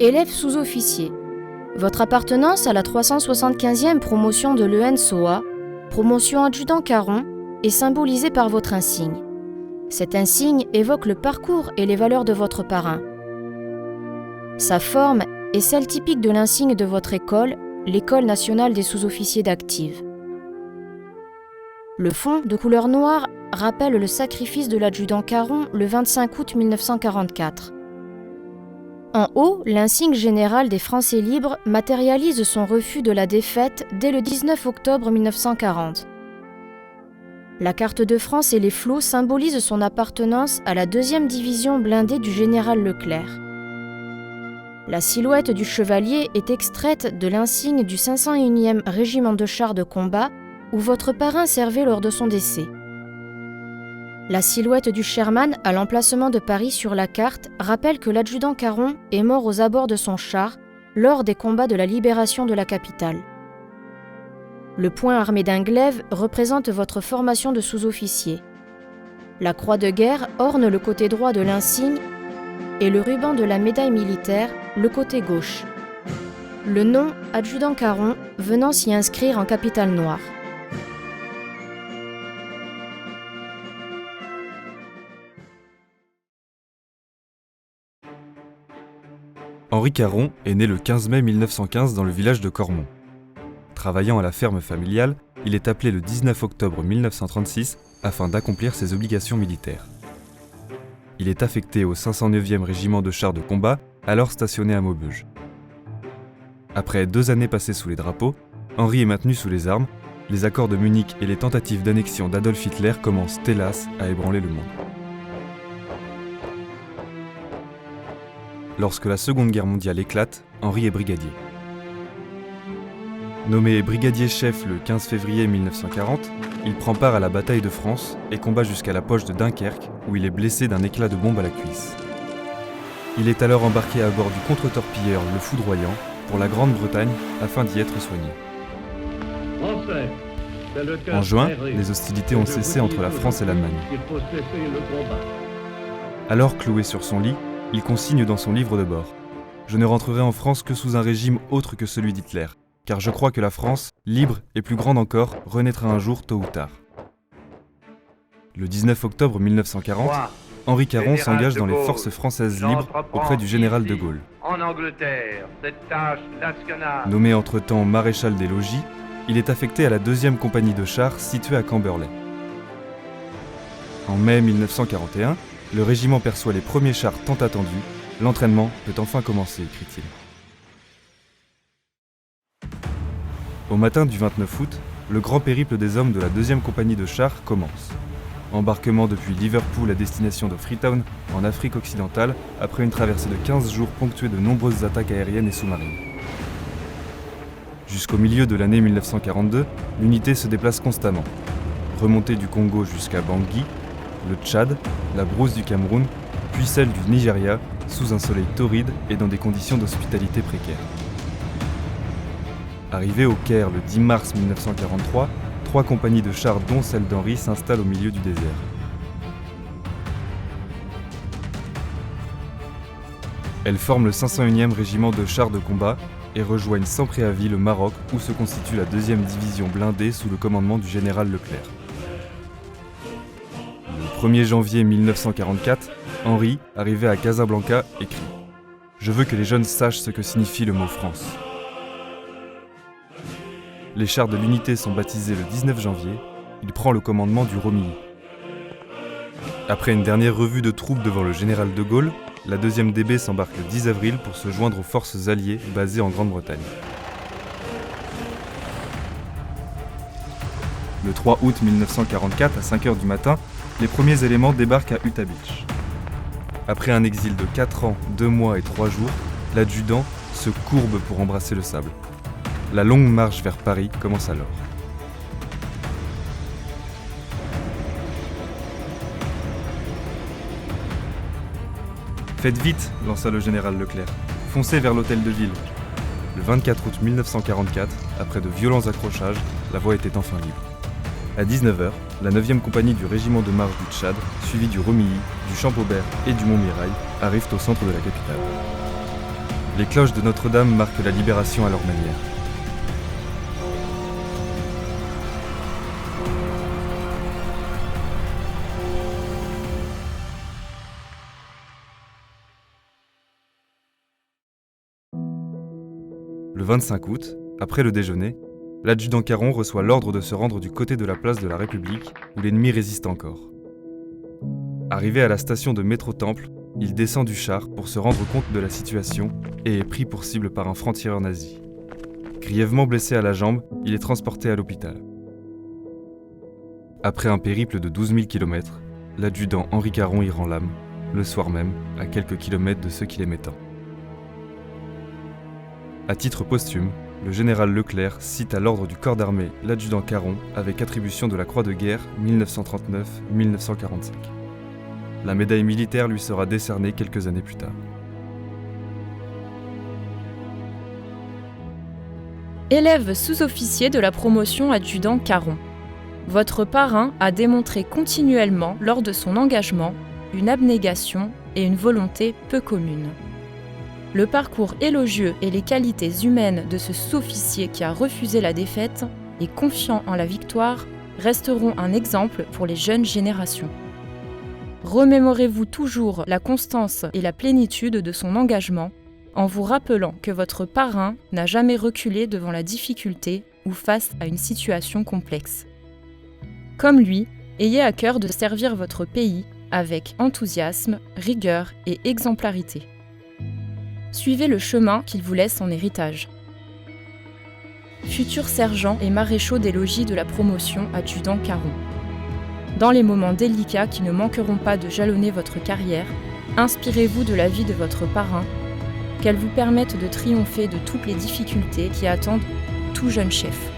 Élève sous-officier. Votre appartenance à la 375e promotion de l'ENSOA, promotion adjudant caron, est symbolisée par votre insigne. Cet insigne évoque le parcours et les valeurs de votre parrain. Sa forme est celle typique de l'insigne de votre école, l'École nationale des sous-officiers d'active. Le fond, de couleur noire, rappelle le sacrifice de l'adjudant caron le 25 août 1944. En haut, l'insigne général des Français libres matérialise son refus de la défaite dès le 19 octobre 1940. La carte de France et les flots symbolisent son appartenance à la 2e division blindée du général Leclerc. La silhouette du chevalier est extraite de l'insigne du 501e régiment de chars de combat où votre parrain servait lors de son décès. La silhouette du Sherman à l'emplacement de Paris sur la carte rappelle que l'adjudant Caron est mort aux abords de son char lors des combats de la libération de la capitale. Le point armé d'un glaive représente votre formation de sous-officier. La croix de guerre orne le côté droit de l'insigne et le ruban de la médaille militaire le côté gauche. Le nom adjudant Caron venant s'y inscrire en capitale noire. Henri Caron est né le 15 mai 1915 dans le village de Cormont. Travaillant à la ferme familiale, il est appelé le 19 octobre 1936 afin d'accomplir ses obligations militaires. Il est affecté au 509e régiment de chars de combat, alors stationné à Maubeuge. Après 2 années passées sous les drapeaux, Henri est maintenu sous les armes, les accords de Munich et les tentatives d'annexion d'Adolf Hitler commencent hélas à ébranler le monde. Lorsque la Seconde Guerre mondiale éclate, Henri est brigadier. Nommé brigadier-chef le 15 février 1940, il prend part à la bataille de France et combat jusqu'à la poche de Dunkerque, où il est blessé d'un éclat de bombe à la cuisse. Il est alors embarqué à bord du contre-torpilleur Le Foudroyant pour la Grande-Bretagne afin d'y être soigné. En juin, les hostilités ont cessé entre la France et l'Allemagne. Alors cloué sur son lit, il consigne dans son livre de bord « Je ne rentrerai en France que sous un régime autre que celui d'Hitler, car je crois que la France, libre et plus grande encore, renaîtra un jour tôt ou tard. » Le 19 octobre 1940, Henri Caron s'engage dans les forces françaises libres auprès du général de Gaulle. Nommé entre-temps maréchal des logis, il est affecté à la 2e compagnie de chars située à Camberley. En mai 1941, le régiment perçoit les premiers chars tant attendus. L'entraînement peut enfin commencer, écrit-il. Au matin du 29 août, le grand périple des hommes de la 2e compagnie de chars commence. Embarquement depuis Liverpool à destination de Freetown, en Afrique occidentale, après une traversée de 15 jours ponctuée de nombreuses attaques aériennes et sous-marines. Jusqu'au milieu de l'année 1942, l'unité se déplace constamment. Remontée du Congo jusqu'à Bangui, le Tchad, la brousse du Cameroun, puis celle du Nigeria, sous un soleil torride et dans des conditions d'hospitalité précaires. Arrivé au Caire le 10 mars 1943, 3 compagnies de chars dont celle d'Henri s'installent au milieu du désert. Elles forment le 501e régiment de chars de combat et rejoignent sans préavis le Maroc où se constitue la 2e division blindée sous le commandement du général Leclerc. Le 1er janvier 1944, Henri, arrivé à Casablanca, écrit « Je veux que les jeunes sachent ce que signifie le mot France ». Les chars de l'unité sont baptisés le 19 janvier, il prend le commandement du Romilly. Après une dernière revue de troupes devant le général de Gaulle, la 2e DB s'embarque le 10 avril pour se joindre aux forces alliées basées en Grande-Bretagne. Le 3 août 1944, à 5h du matin, les premiers éléments débarquent à Utah Beach. Après un exil de 4 ans, 2 mois et 3 jours, l'adjudant se courbe pour embrasser le sable. La longue marche vers Paris commence alors. « Faites vite !» lança le général Leclerc. « Foncez vers l'hôtel de ville. » Le 24 août 1944, après de violents accrochages, la voie était enfin libre. À 19h, la 9e compagnie du régiment de marche du Tchad, suivie du Romilly, du Champaubert et du Montmirail, arrivent au centre de la capitale. Les cloches de Notre-Dame marquent la libération à leur manière. Le 25 août, après le déjeuner, l'adjudant Caron reçoit l'ordre de se rendre du côté de la place de la République, où l'ennemi résiste encore. Arrivé à la station de métro Temple, il descend du char pour se rendre compte de la situation et est pris pour cible par un franc-tireur nazi. Grièvement blessé à la jambe, il est transporté à l'hôpital. Après un périple de 12 000 km, l'adjudant Henri Caron y rend l'âme, le soir même, à quelques kilomètres de ceux qu'il aimait tant. À titre posthume, le général Leclerc cite à l'ordre du corps d'armée l'adjudant Caron avec attribution de la Croix de guerre 1939-1945. La médaille militaire lui sera décernée quelques années plus tard. Élève sous-officier de la promotion adjudant Caron. Votre parrain a démontré continuellement lors de son engagement une abnégation et une volonté peu communes. Le parcours élogieux et les qualités humaines de ce sous-officier qui a refusé la défaite et confiant en la victoire resteront un exemple pour les jeunes générations. Remémorez-vous toujours la constance et la plénitude de son engagement en vous rappelant que votre parrain n'a jamais reculé devant la difficulté ou face à une situation complexe. Comme lui, ayez à cœur de servir votre pays avec enthousiasme, rigueur et exemplarité. Suivez le chemin qu'il vous laisse en héritage. Futurs sergents et maréchaux des logis de la promotion adjudant Caron. Dans les moments délicats qui ne manqueront pas de jalonner votre carrière, inspirez-vous de la vie de votre parrain, qu'elle vous permette de triompher de toutes les difficultés qui attendent tout jeune chef.